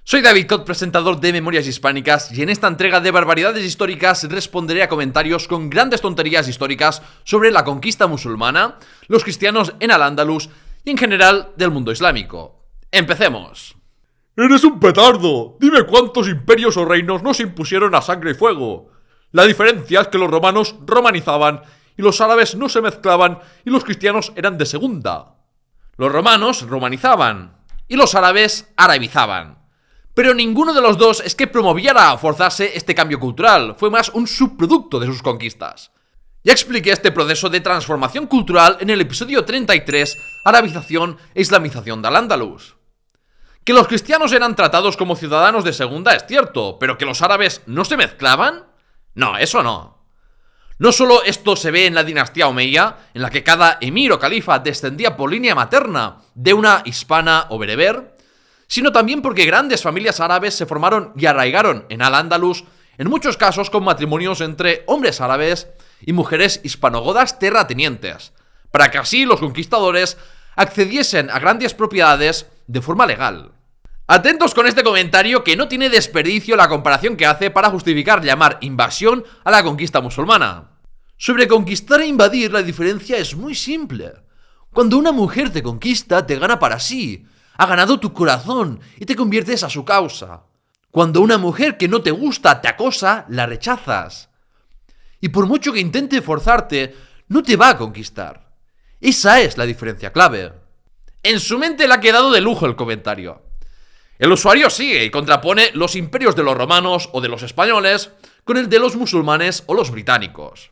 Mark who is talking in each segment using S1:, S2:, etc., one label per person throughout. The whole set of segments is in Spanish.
S1: Soy David Cot, presentador de Memorias Hispánicas, y en esta entrega de barbaridades históricas responderé a comentarios con grandes tonterías históricas sobre la conquista musulmana, los cristianos en Al-Ándalus y en general del mundo islámico. ¡Empecemos!
S2: ¡Eres un petardo! Dime cuántos imperios o reinos no se impusieron a sangre y fuego. La diferencia es que los romanos romanizaban y los árabes no se mezclaban y los cristianos eran de segunda.
S1: Los romanos romanizaban y los árabes arabizaban. Pero ninguno de los dos es que promoviera a forzarse este cambio cultural, fue más un subproducto de sus conquistas. Ya expliqué este proceso de transformación cultural en el episodio 33, Arabización e Islamización de Al-Ándalus. Que los cristianos eran tratados como ciudadanos de segunda es cierto, pero que los árabes no se mezclaban, no, eso no. No solo esto se ve en la dinastía omeya, en la que cada emir o califa descendía por línea materna de una hispana o bereber, sino también porque grandes familias árabes se formaron y arraigaron en Al-Ándalus, en muchos casos con matrimonios entre hombres árabes y mujeres hispanogodas terratenientes, para que así los conquistadores accediesen a grandes propiedades de forma legal. Atentos con este comentario, que no tiene desperdicio la comparación que hace para justificar llamar invasión a la conquista musulmana. Sobre conquistar e invadir la diferencia es muy simple. Cuando una mujer te conquista, te gana para sí. Ha ganado tu corazón y te conviertes a su causa. Cuando una mujer que no te gusta te acosa, la rechazas. Y por mucho que intente forzarte, no te va a conquistar. Esa es la diferencia clave. En su mente le ha quedado de lujo el comentario. El usuario sigue y contrapone los imperios de los romanos o de los españoles con el de los musulmanes o los británicos.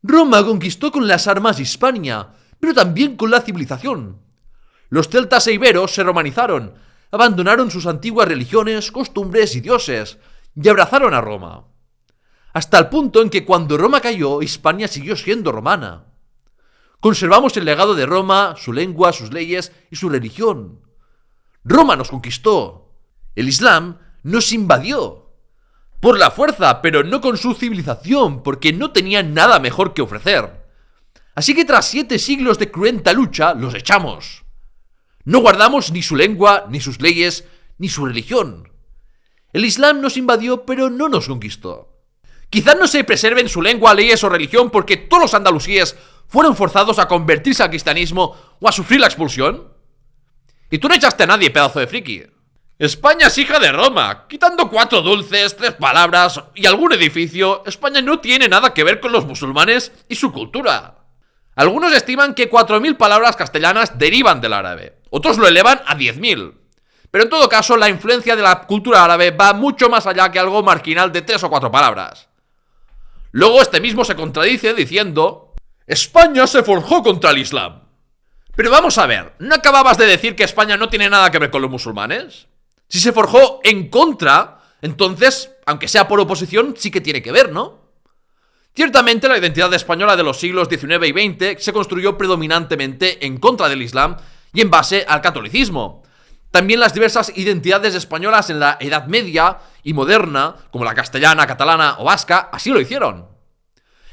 S1: Roma conquistó con las armas Hispania, pero también con la civilización. Los celtas e iberos se romanizaron, abandonaron sus antiguas religiones, costumbres y dioses, y abrazaron a Roma. Hasta el punto en que cuando Roma cayó, Hispania siguió siendo romana. Conservamos el legado de Roma, su lengua, sus leyes y su religión. Roma nos conquistó. El Islam nos invadió. Por la fuerza, pero no con su civilización, porque no tenía nada mejor que ofrecer. Así que tras 7 siglos de cruenta lucha, los echamos. No guardamos ni su lengua, ni sus leyes, ni su religión. El Islam nos invadió, pero no nos conquistó. Quizás no se preserven su lengua, leyes o religión porque todos los andalusíes fueron forzados a convertirse al cristianismo o a sufrir la expulsión. Y tú no echaste a nadie, pedazo de friki. España es hija de Roma. Quitando 4 dulces, 3 palabras y algún edificio, España no tiene nada que ver con los musulmanes y su cultura. Algunos estiman que 4.000 palabras castellanas derivan del árabe. Otros lo elevan a 10.000. Pero en todo caso, la influencia de la cultura árabe va mucho más allá que algo marginal de 3 o 4 palabras. Luego este mismo se contradice diciendo: España se forjó contra el Islam. Pero vamos a ver, ¿no acababas de decir que España no tiene nada que ver con los musulmanes? Si se forjó en contra, entonces, aunque sea por oposición, sí que tiene que ver, ¿no? Ciertamente la identidad española de los siglos XIX y XX se construyó predominantemente en contra del Islam y en base al catolicismo. También las diversas identidades españolas en la Edad Media y moderna, como la castellana, catalana o vasca, así lo hicieron.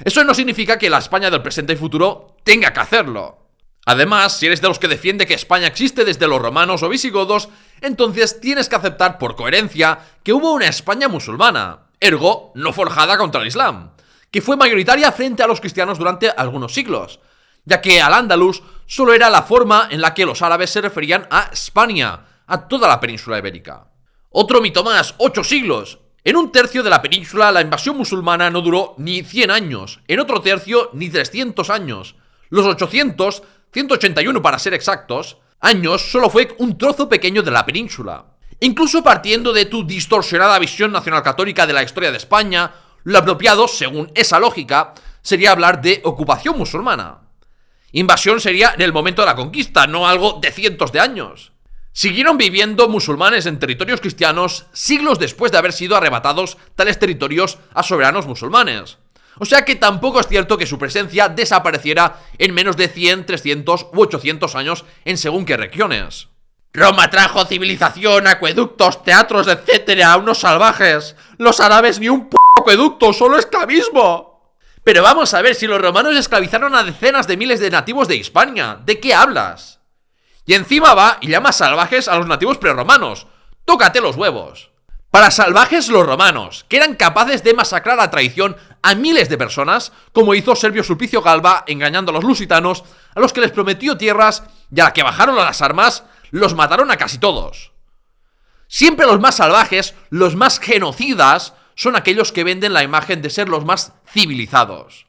S1: Eso no significa que la España del presente y futuro tenga que hacerlo. Además, si eres de los que defiende que España existe desde los romanos o visigodos, entonces tienes que aceptar por coherencia que hubo una España musulmana, ergo no forjada contra el Islam, que fue mayoritaria frente a los cristianos durante algunos siglos, ya que Al-Ándalus solo era la forma en la que los árabes se referían a España, a toda la península ibérica. Otro mito más, 8 siglos. En un tercio de la península la invasión musulmana no duró ni 100 años, en otro tercio ni 300 años. Los 800, 181 para ser exactos, años solo fue un trozo pequeño de la península. Incluso partiendo de tu distorsionada visión nacionalcatólica de la historia de España, lo apropiado, según esa lógica, sería hablar de ocupación musulmana. Invasión sería en el momento de la conquista, no algo de cientos de años. Siguieron viviendo musulmanes en territorios cristianos siglos después de haber sido arrebatados tales territorios a soberanos musulmanes. O sea que tampoco es cierto que su presencia desapareciera en menos de 100, 300 u 800 años en según qué regiones. Roma trajo civilización, acueductos, teatros, etcétera, a unos salvajes. Los árabes ni un acueducto, solo esclavismo. Pero vamos a ver, si los romanos esclavizaron a decenas de miles de nativos de Hispania, ¿de qué hablas? Y encima va y llama salvajes a los nativos prerromanos. tócate los huevos. Para salvajes los romanos, que eran capaces de masacrar a traición a miles de personas, como hizo Servio Sulpicio Galba engañando a los lusitanos, a los que les prometió tierras y a la que bajaron a las armas, los mataron a casi todos. Siempre los más salvajes, los más genocidas, son aquellos que venden la imagen de ser los más civilizados.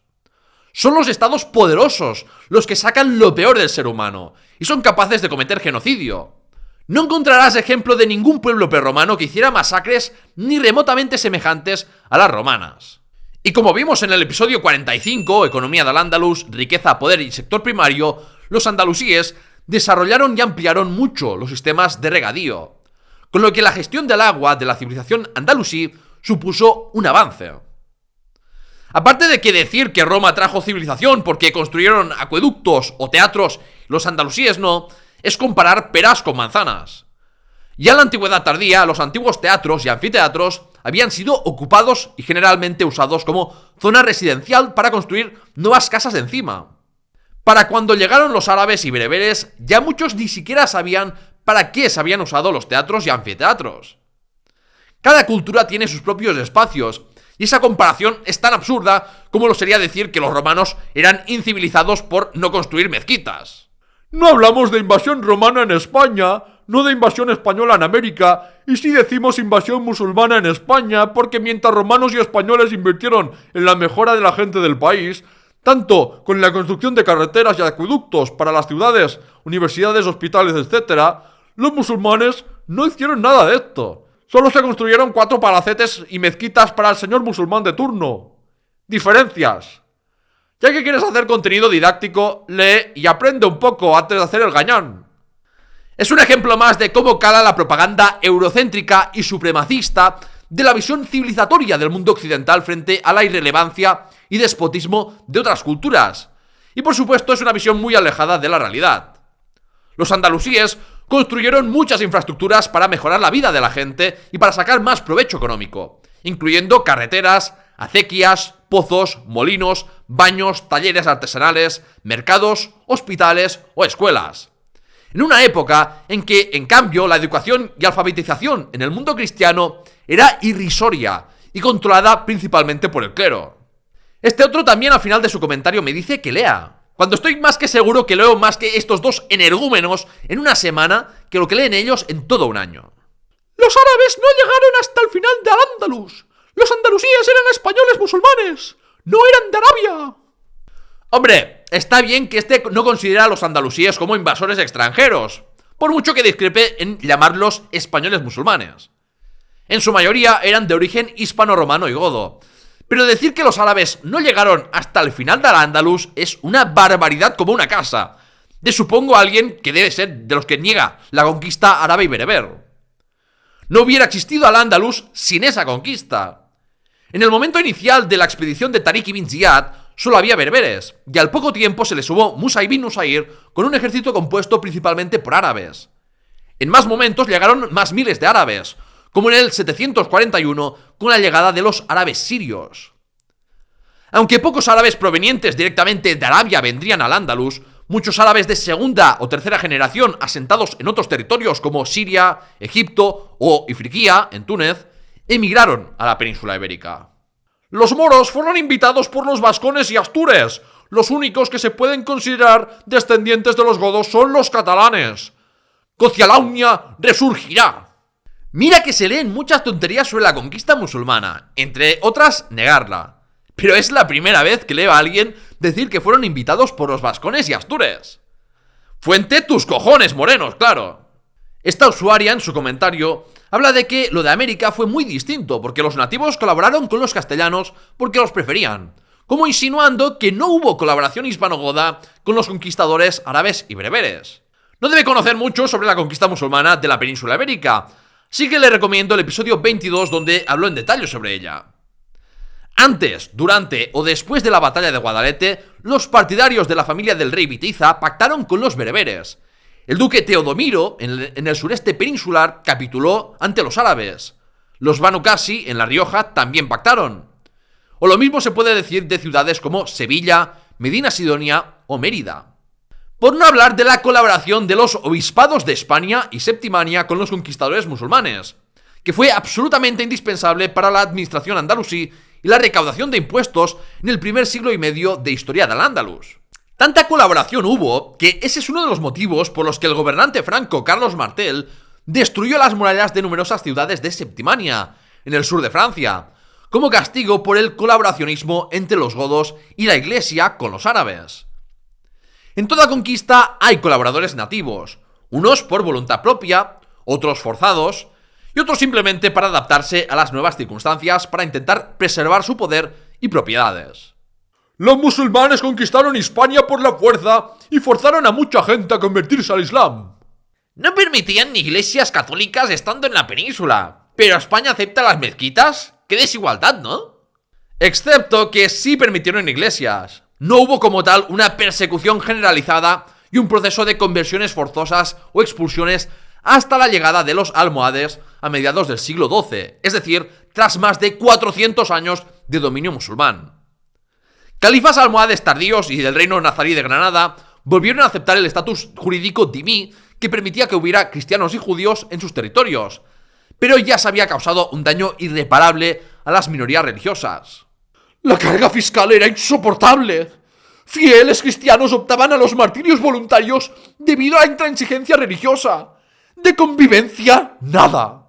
S1: Son los estados poderosos los que sacan lo peor del ser humano y son capaces de cometer genocidio. No encontrarás ejemplo de ningún pueblo prerromano que hiciera masacres ni remotamente semejantes a las romanas. Y como vimos en el episodio 45, Economía del Andalus, riqueza, poder y sector primario, los andalusíes desarrollaron y ampliaron mucho los sistemas de regadío, con lo que la gestión del agua de la civilización andalusí supuso un avance. Aparte de que decir que Roma trajo civilización porque construyeron acueductos o teatros, los andalusíes no, es comparar peras con manzanas. Ya en la antigüedad tardía, los antiguos teatros y anfiteatros habían sido ocupados y generalmente usados como zona residencial para construir nuevas casas encima. Para cuando llegaron los árabes y bereberes, ya muchos ni siquiera sabían para qué se habían usado los teatros y anfiteatros. Cada cultura tiene sus propios espacios, y esa comparación es tan absurda como lo sería decir que los romanos eran incivilizados por no construir mezquitas.
S2: No hablamos de invasión romana en España, no de invasión española en América, y sí decimos invasión musulmana en España porque mientras romanos y españoles invirtieron en la mejora de la gente del país, tanto con la construcción de carreteras y acueductos para las ciudades, universidades, hospitales, etc., los musulmanes no hicieron nada de esto. Solo se construyeron 4 palacetes y mezquitas para el señor musulmán de turno. Diferencias. Ya que quieres hacer contenido didáctico, lee y aprende un poco antes de hacer el gañán.
S1: Es un ejemplo más de cómo cala la propaganda eurocéntrica y supremacista de la visión civilizatoria del mundo occidental frente a la irrelevancia y despotismo de otras culturas. Y por supuesto es una visión muy alejada de la realidad. Los andalusíes construyeron muchas infraestructuras para mejorar la vida de la gente y para sacar más provecho económico, incluyendo carreteras, acequias, pozos, molinos, baños, talleres artesanales, mercados, hospitales o escuelas. En una época en que, en cambio, la educación y alfabetización en el mundo cristiano era irrisoria y controlada principalmente por el clero. Este otro también al final de su comentario me dice que lea, cuando estoy más que seguro que leo más que estos dos energúmenos en una semana que lo que leen ellos en todo un año.
S2: Los árabes no llegaron hasta el final de Al-Ándalus. Los andalusíes eran españoles musulmanes, no eran de Arabia.
S1: Hombre, está bien que este no considera a los andalusíes como invasores extranjeros, por mucho que discrepe en llamarlos españoles musulmanes. En su mayoría eran de origen hispano-romano y godo, pero decir que los árabes no llegaron hasta el final de Al-Ándalus es una barbaridad como una casa, de supongo alguien que debe ser de los que niega la conquista árabe y bereber. No hubiera existido Al-Ándalus sin esa conquista. En el momento inicial de la expedición de Tariq ibn Ziyad solo había bereberes, y al poco tiempo se le sumó Musa ibn Nusayr con un ejército compuesto principalmente por árabes. En más momentos llegaron más miles de árabes, como en el 741 con la llegada de los árabes sirios. Aunque pocos árabes provenientes directamente de Arabia vendrían al Andalus, muchos árabes de segunda o tercera generación asentados en otros territorios como Siria, Egipto o Ifriquía, en Túnez, emigraron a la península ibérica. Los moros fueron invitados por los vascones y astures. Los únicos que se pueden considerar descendientes de los godos son los catalanes. Cocialaunia resurgirá. Mira que se leen muchas tonterías sobre la conquista musulmana, entre otras negarla. Pero es la primera vez que leo a alguien decir que fueron invitados por los vascones y astures. Fuente tus cojones morenos, claro. Esta usuaria en su comentario habla de que lo de América fue muy distinto porque los nativos colaboraron con los castellanos porque los preferían, como insinuando que no hubo colaboración hispano-goda con los conquistadores árabes y bereberes. No debe conocer mucho sobre la conquista musulmana de la península ibérica, así que le recomiendo el episodio 22 donde habló en detalle sobre ella. Antes, durante o después de la batalla de Guadalete, los partidarios de la familia del rey Bitiza pactaron con los bereberes. El duque Teodomiro, en el sureste peninsular, capituló ante los árabes. Los Banu Qasi, en La Rioja, también pactaron. O lo mismo se puede decir de ciudades como Sevilla, Medina Sidonia o Mérida. Por no hablar de la colaboración de los obispados de España y Septimania con los conquistadores musulmanes, que fue absolutamente indispensable para la administración andalusí y la recaudación de impuestos en el primer siglo y medio de historia del Andalus. Tanta colaboración hubo que ese es uno de los motivos por los que el gobernante franco Carlos Martel destruyó las murallas de numerosas ciudades de Septimania, en el sur de Francia, como castigo por el colaboracionismo entre los godos y la iglesia con los árabes. En toda conquista hay colaboradores nativos, unos por voluntad propia, otros forzados, y otros simplemente para adaptarse a las nuevas circunstancias para intentar preservar su poder y propiedades.
S2: Los musulmanes conquistaron Hispania por la fuerza y forzaron a mucha gente a convertirse al Islam.
S1: No permitían ni iglesias católicas estando en la península, pero España acepta las mezquitas. ¡Qué desigualdad!, ¿no? Excepto que sí permitieron iglesias. No hubo como tal una persecución generalizada y un proceso de conversiones forzosas o expulsiones hasta la llegada de los almohades a mediados del siglo XII, es decir, tras más de 400 años de dominio musulmán. Califas almohades tardíos y del reino nazarí de Granada volvieron a aceptar el estatus jurídico dhimí que permitía que hubiera cristianos y judíos en sus territorios, pero ya se había causado un daño irreparable a las minorías religiosas.
S2: La carga fiscal era insoportable. Fieles cristianos optaban a los martirios voluntarios debido a la intransigencia religiosa. De convivencia, nada.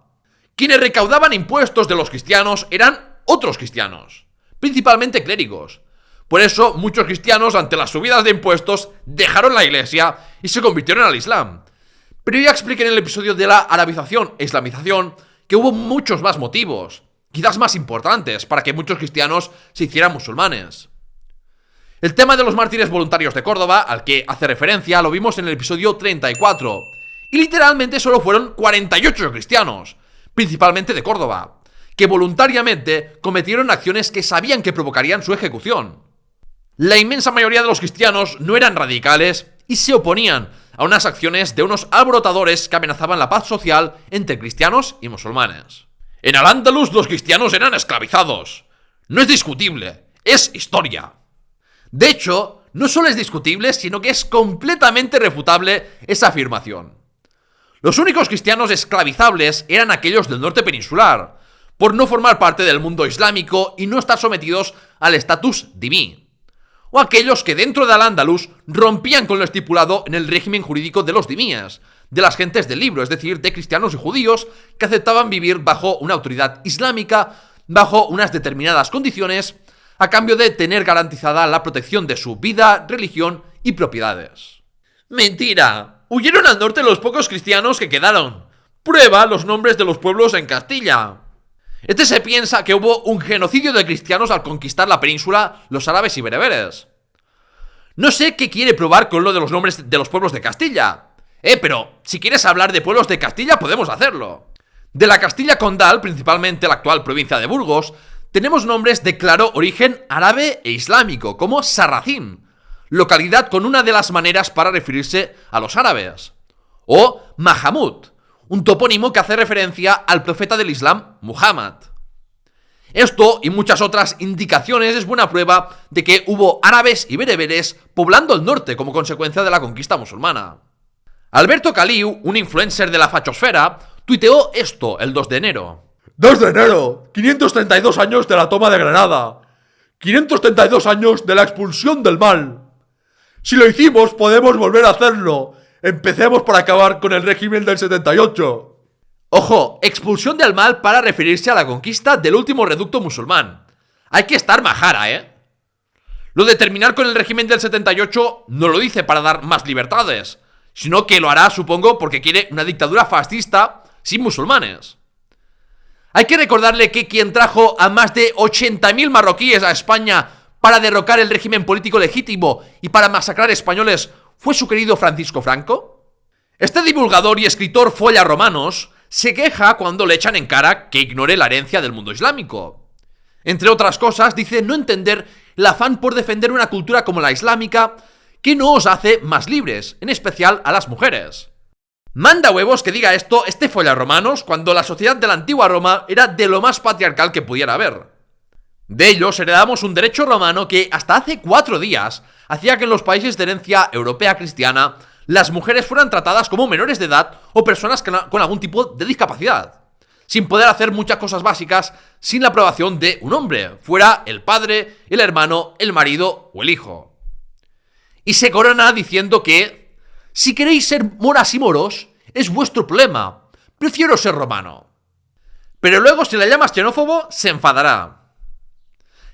S1: Quienes recaudaban impuestos de los cristianos eran otros cristianos, principalmente clérigos. Por eso, muchos cristianos, ante las subidas de impuestos, dejaron la iglesia y se convirtieron al Islam. Pero ya expliqué en el episodio de la arabización e islamización que hubo muchos más motivos, quizás más importantes, para que muchos cristianos se hicieran musulmanes. El tema de los mártires voluntarios de Córdoba, al que hace referencia, lo vimos en el episodio 34. Y literalmente solo fueron 48 cristianos, principalmente de Córdoba, que voluntariamente cometieron acciones que sabían que provocarían su ejecución. La inmensa mayoría de los cristianos no eran radicales y se oponían a unas acciones de unos alborotadores que amenazaban la paz social entre cristianos y musulmanes. En Al-Ándalus los cristianos eran esclavizados. No es discutible, es historia. De hecho, no solo es discutible, sino que es completamente refutable esa afirmación. Los únicos cristianos esclavizables eran aquellos del norte peninsular, por no formar parte del mundo islámico y no estar sometidos al estatus dhimí, o aquellos que dentro de Al-Ándalus rompían con lo estipulado en el régimen jurídico de los dhimíes, de las gentes del libro, es decir, de cristianos y judíos que aceptaban vivir bajo una autoridad islámica, bajo unas determinadas condiciones, a cambio de tener garantizada la protección de su vida, religión y propiedades. ¡Mentira! Huyeron al norte los pocos cristianos que quedaron. Prueba los nombres de los pueblos en Castilla. Se piensa que hubo un genocidio de cristianos al conquistar la península los árabes y bereberes. No sé qué quiere probar con lo de los nombres de los pueblos de Castilla. Pero si quieres hablar de pueblos de Castilla podemos hacerlo. De la Castilla condal, principalmente la actual provincia de Burgos, tenemos nombres de claro origen árabe e islámico, como Sarracín, localidad con una de las maneras para referirse a los árabes, o Mahamud, un topónimo que hace referencia al profeta del Islam, Muhammad. Esto y muchas otras indicaciones es buena prueba de que hubo árabes y bereberes poblando el norte como consecuencia de la conquista musulmana. Alberto Caliu, un influencer de la fachosfera, tuiteó esto el 2 de enero.
S2: 2 de enero, 532 años de la toma de Granada, 532 años de la expulsión del mal. Si lo hicimos, podemos volver a hacerlo. Empecemos por acabar con el régimen del 78.
S1: Ojo, expulsión del mal para referirse a la conquista del último reducto musulmán. Hay que estar majara, Lo de terminar con el régimen del 78 no lo dice para dar más libertades, sino que lo hará, supongo, porque quiere una dictadura fascista sin musulmanes. Hay que recordarle que quien trajo a más de 80.000 marroquíes a España para derrocar el régimen político legítimo y para masacrar españoles fue su querido Francisco Franco. Este divulgador y escritor folla romanos se queja cuando le echan en cara que ignore la herencia del mundo islámico. Entre otras cosas, dice no entender el afán por defender una cultura como la islámica que no os hace más libres, en especial a las mujeres. Manda huevos que diga esto este follaromanos cuando la sociedad de la antigua Roma era de lo más patriarcal que pudiera haber. De ellos heredamos un derecho romano que hasta hace 4 días hacía que en los países de herencia europea cristiana las mujeres fueran tratadas como menores de edad o personas con algún tipo de discapacidad, sin poder hacer muchas cosas básicas sin la aprobación de un hombre, fuera el padre, el hermano, el marido o el hijo. Y se corona diciendo que, si queréis ser moras y moros, es vuestro problema, prefiero ser romano. Pero luego, si le llamas xenófobo, se enfadará.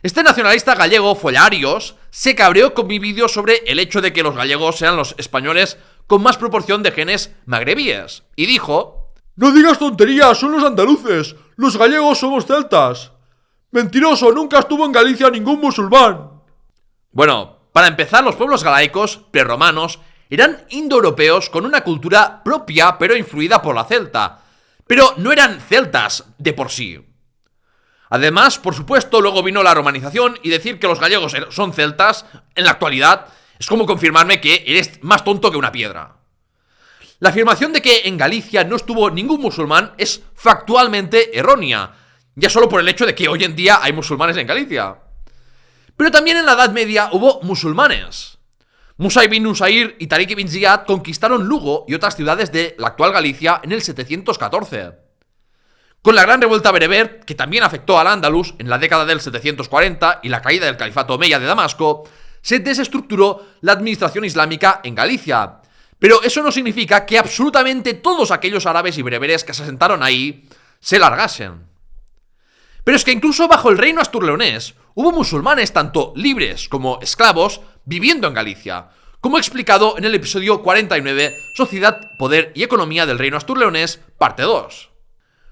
S1: Este nacionalista gallego, Follarios, se cabreó con mi vídeo sobre el hecho de que los gallegos sean los españoles con más proporción de genes magrebíes, y dijo:
S2: No digas tonterías, son los andaluces, los gallegos somos celtas. Mentiroso, nunca estuvo en Galicia ningún musulmán.
S1: Bueno, para empezar, los pueblos galaicos, prerromanos, eran indoeuropeos con una cultura propia pero influida por la celta, pero no eran celtas de por sí. Además, por supuesto, luego vino la romanización, y decir que los gallegos son celtas en la actualidad es como confirmarme que eres más tonto que una piedra. La afirmación de que en Galicia no estuvo ningún musulmán es factualmente errónea, ya solo por el hecho de que hoy en día hay musulmanes en Galicia. Pero también en la Edad Media hubo musulmanes. Musa ibn Nusair y Tariq ibn Ziyad conquistaron Lugo y otras ciudades de la actual Galicia en el 714. Con la gran revuelta bereber, que también afectó al Andalus en la década del 740 y la caída del califato omeya de Damasco, se desestructuró la administración islámica en Galicia. Pero eso no significa que absolutamente todos aquellos árabes y bereberes que se asentaron ahí se largasen. Pero es que incluso bajo el reino asturleonés hubo musulmanes tanto libres como esclavos viviendo en Galicia, como explicado en el episodio 49, Sociedad, Poder y Economía del Reino Asturleonés, parte 2.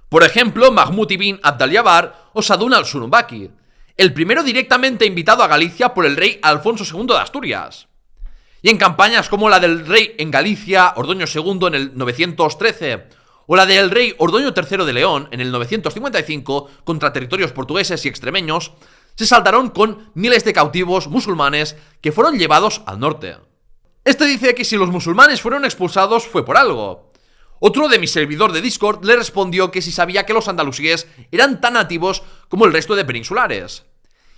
S1: Por ejemplo, Mahmud ibn Abdal-Jabbar o Sadun al-Sunumbaki, el primero directamente invitado a Galicia por el rey Alfonso II de Asturias. Y en campañas como la del rey en Galicia, Ordoño II, en el 913, o la del rey Ordoño III de León, en el 955, contra territorios portugueses y extremeños, se saldaron con miles de cautivos musulmanes que fueron llevados al norte. Este dice que si los musulmanes fueron expulsados fue por algo. Otro de mi servidor de Discord le respondió que si sabía que los andalusíes eran tan nativos como el resto de peninsulares.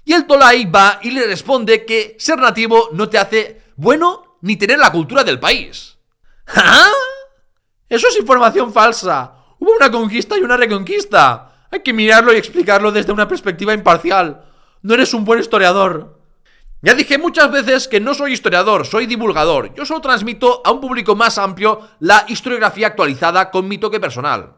S1: Y el Tolai va y le responde que ser nativo no te hace bueno ni tener la cultura del país. ¿Ah? Eso es información falsa. Hubo una conquista y una reconquista. Hay que mirarlo y explicarlo desde una perspectiva imparcial. No eres un buen historiador. Ya dije muchas veces que no soy historiador, soy divulgador. Yo solo transmito a un público más amplio la historiografía actualizada con mi toque personal.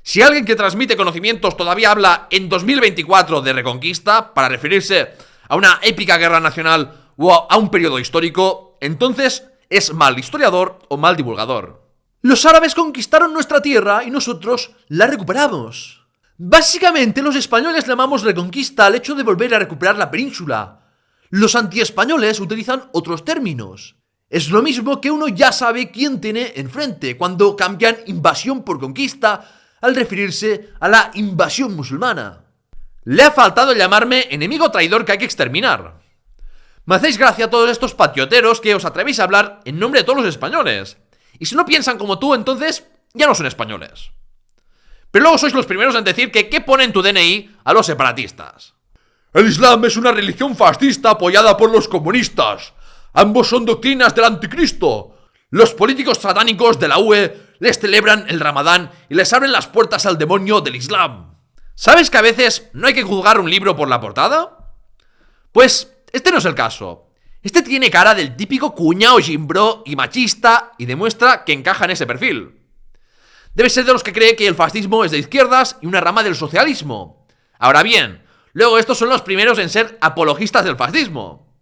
S1: Si alguien que transmite conocimientos todavía habla en 2024 de reconquista para referirse a una épica guerra nacional o a un periodo histórico, entonces es mal historiador o mal divulgador. Los árabes conquistaron nuestra tierra y nosotros la recuperamos. Básicamente los españoles llamamos reconquista al hecho de volver a recuperar la península. Los antiespañoles utilizan otros términos. Es lo mismo que uno ya sabe quién tiene enfrente cuando cambian invasión por conquista al referirse a la invasión musulmana. Le ha faltado llamarme enemigo traidor que hay que exterminar. Me hacéis gracia a todos estos patrioteros que os atrevéis a hablar en nombre de todos los españoles. Y si no piensan como tú, entonces ya no son españoles. Pero luego sois los primeros en decir que ¿qué pone en tu DNI a los separatistas?
S2: El Islam es una religión fascista apoyada por los comunistas. Ambos son doctrinas del anticristo.
S1: Los políticos satánicos de la UE les celebran el Ramadán y les abren las puertas al demonio del Islam. ¿Sabes que a veces no hay que juzgar un libro por la portada? Pues este no es el caso. Este tiene cara del típico cuñao gimbro y machista y demuestra que encaja en ese perfil. Debe ser de los que cree que el fascismo es de izquierdas y una rama del socialismo. Ahora bien, luego estos son los primeros en ser apologistas del fascismo.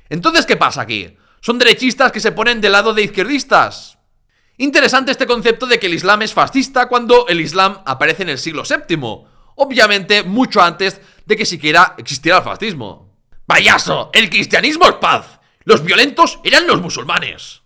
S1: Entonces, ¿qué pasa aquí? ¿Son derechistas que se ponen del lado de izquierdistas? Interesante este concepto de que el Islam es fascista cuando el Islam aparece en el siglo VII, obviamente mucho antes de que siquiera existiera el fascismo. ¡Payaso! ¡El cristianismo es paz! ¡Los violentos eran los musulmanes!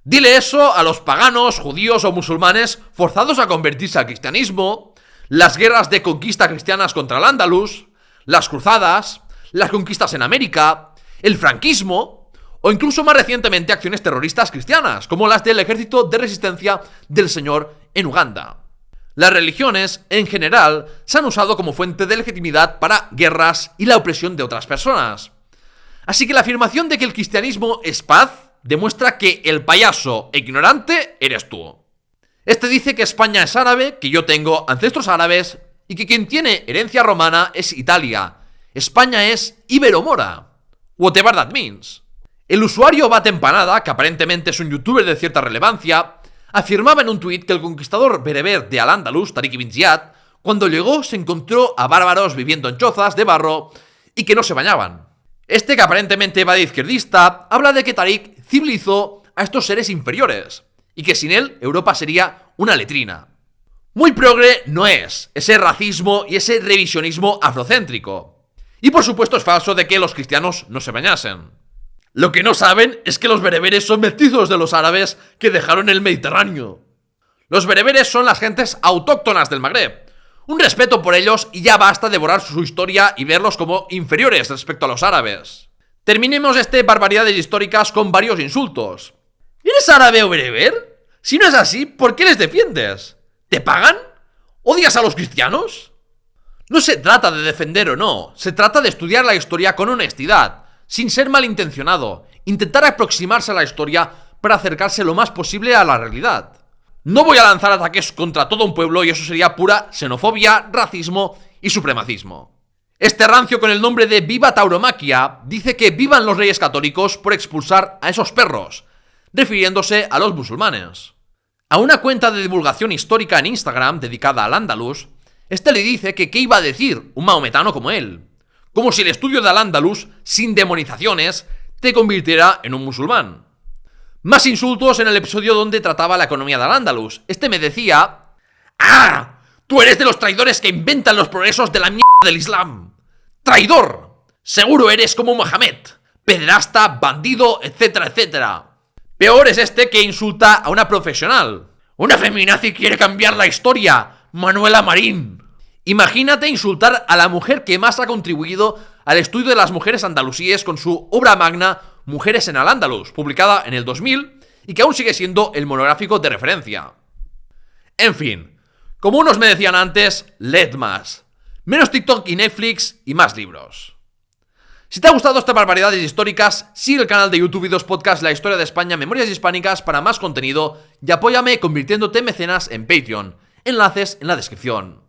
S1: Dile eso a los paganos, judíos o musulmanes forzados a convertirse al cristianismo, las guerras de conquista cristianas contra el Andalus, las cruzadas, las conquistas en América, el franquismo o incluso más recientemente acciones terroristas cristianas, como las del Ejército de Resistencia del Señor en Uganda. Las religiones, en general, se han usado como fuente de legitimidad para guerras y la opresión de otras personas. Así que la afirmación de que el cristianismo es paz demuestra que el payaso e ignorante eres tú. Este dice que España es árabe, que yo tengo ancestros árabes y que quien tiene herencia romana es Italia. España es Iberomora. Whatever that means. El usuario Batempanada, que aparentemente es un youtuber de cierta relevancia, afirmaba en un tuit que el conquistador bereber de Al-Ándalus, Tariq ibn Ziyad, cuando llegó se encontró a bárbaros viviendo en chozas de barro y que no se bañaban. Este, que aparentemente va de izquierdista, habla de que Tariq civilizó a estos seres inferiores y que sin él Europa sería una letrina. Muy progre no es ese racismo y ese revisionismo afrocéntrico. Y por supuesto es falso de que los cristianos no se bañasen. Lo que no saben es que los bereberes son mestizos de los árabes que dejaron el Mediterráneo. Los bereberes son las gentes autóctonas del Magreb. Un respeto por ellos y ya basta de borrar su historia y verlos como inferiores respecto a los árabes. Terminemos este barbaridades históricas con varios insultos. ¿Eres árabe o bereber? Si no es así, ¿por qué les defiendes? ¿Te pagan? ¿Odias a los cristianos? No se trata de defender o no, se trata de estudiar la historia con honestidad, sin ser malintencionado, intentar aproximarse a la historia para acercarse lo más posible a la realidad. No voy a lanzar ataques contra todo un pueblo y eso sería pura xenofobia, racismo y supremacismo. Este rancio con el nombre de Viva Tauromaquia dice que vivan los reyes católicos por expulsar a esos perros, refiriéndose a los musulmanes. A una cuenta de divulgación histórica en Instagram dedicada al Andalus, este le dice que qué iba a decir un maometano como él, como si el estudio de Al-Ándalus, sin demonizaciones, te convirtiera en un musulmán. Más insultos en el episodio donde trataba la economía de Al-Ándalus. Este me decía: ¡ah! Tú eres de los traidores que inventan los progresos de la mierda del Islam. ¡Traidor! Seguro eres como Mohamed, pederasta, bandido, etcétera, etcétera. Peor es este que insulta a una profesional. Una feminazi quiere cambiar la historia, Manuela Marín. Imagínate insultar a la mujer que más ha contribuido al estudio de las mujeres andalusíes con su obra magna Mujeres en Al-Ándalus, publicada en el 2000 y que aún sigue siendo el monográfico de referencia. En fin, como unos me decían antes, leed más. Menos TikTok y Netflix y más libros. Si te ha gustado estas barbaridades históricas, sigue el canal de YouTube y dos podcasts La Historia de España, Memorias Hispánicas para más contenido y apóyame convirtiéndote en mecenas en Patreon. Enlaces en la descripción.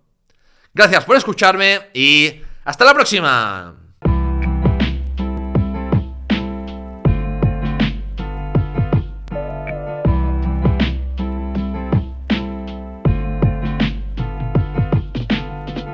S1: Gracias por escucharme y hasta la próxima.